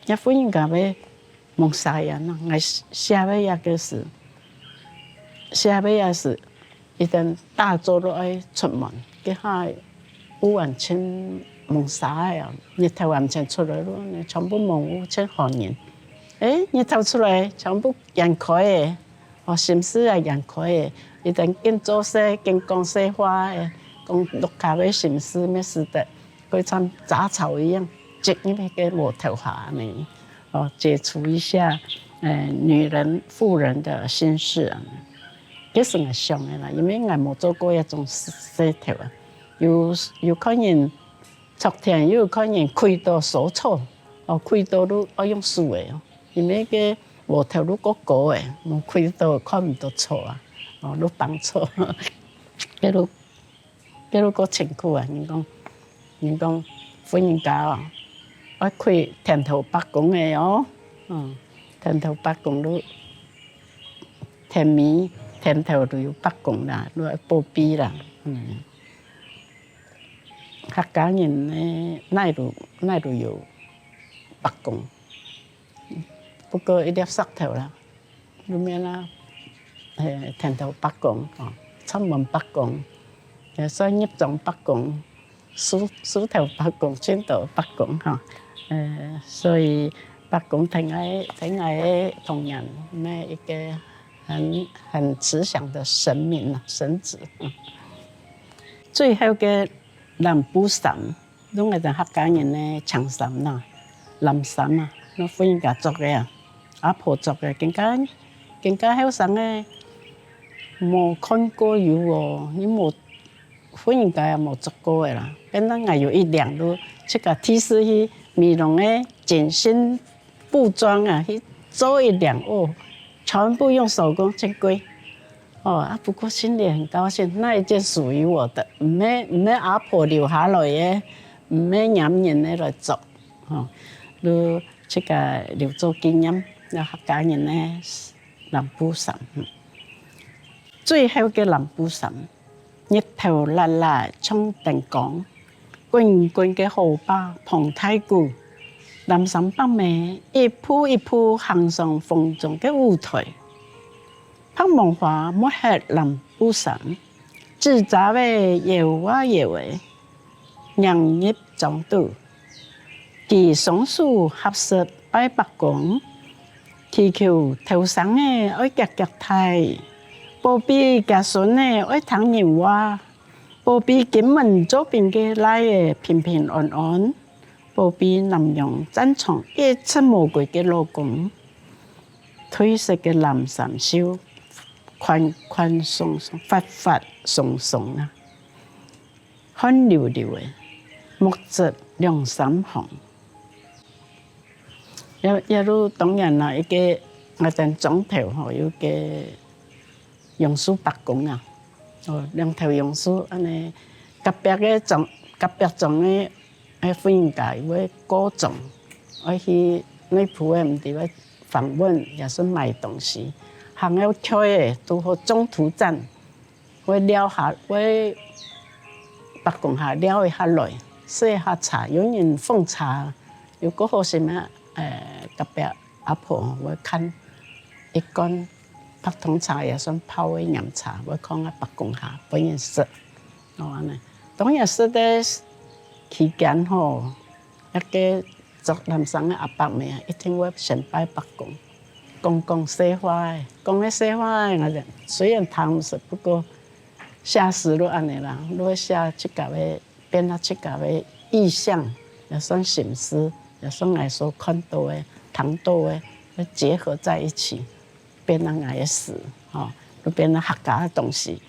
也婚姻家要蒙啥呀？那我下尾也個是，下尾也是，一旦大早都愛出門，佢下有完全蒙啥呀？日頭完全出來咯，全部蒙有全好人。日頭出來全部陽開的，心思也陽開的，一旦見做事、見講說話的，講落下尾心思咩事的，佢像雜草一樣，直因為個無頭下呢。接觸一下，女人、婦人的心事啊，這是我想的啦，因為我冇做過一種事頭啊，有可能昨天，有可能開到手錯，開到都要用數的哦，因為個無頭都過高的，冇開到看唔到錯啊，都放錯，這都個辛苦啊！你講婚姻家啊。我開田頭八公的哦，田頭八公都田米田頭都有八公啦，都係保庇啦，客家人呢，哪都有八公，不過一粒石頭啦，裏面啦，田頭八公，出門八公，所以入莊八公，梳頭八公，剪頭八公哈。所以八公挺愛同人那一個很慈祥的神明啊，神子。最後個南部衫，攏係客家人的長衫吶，藍衫啊，那婚姻家做的啊，阿婆做的，更加後生的冇看過有哦，你冇婚姻家也冇做過的啦，變得我有一兩都這個提示去。美容的緊身布裝啊，去做一兩全部用手工真貴。不過心裡很高興，那一件屬於我的，唔係阿婆留下來的，唔係娘人的來做，都這個留作紀念，要客家人的南部衫。最後嘅南部衫，日頭辣辣衝燈光。滾滾嘅荷包澎太鼓，南山北面一鋪一鋪行上風中嘅舞台，拍夢話抹黑南部衫，自雜嘅搖啊搖嘅，讓入中度，其松樹合適擺八公，祈求頭上嘅愛夾夾太，保庇家孫嘅愛聽人話。保庇金門左邊嘅來嘅平平安安，保庇南洋珍藏一切無貴嘅老公，褪色嘅藍衫袖，寬寬鬆鬆，發發鬆鬆啊，汗流流嘅木質兩三行，也都當然啦，一個我哋總頭吼有個榕樹八公啊。兩頭榕樹，安尼隔壁嘅種嘅婚姻家會歌種，我去內埔嘅唔地方訪問，也是買東西，行有跳嘅都好中途站，會撩下會八公下撩一下來，試一下茶，有人奉茶，有個好什麼隔壁阿婆會看一罐。白糖茶也算泡嘅飲茶，我講下八公下本人識，當然識的期間吼，一個做南山嘅阿伯妹一定會先拜八公，講說話嘅，講嘅說話嘅，我哋雖然談唔識，不過寫詩都安尼啦，都會寫自家嘅變下自家嘅意象，也算心思，也算我所看到嘅、聽到嘅，結合在一起。變成我的事，都變成客家的東西。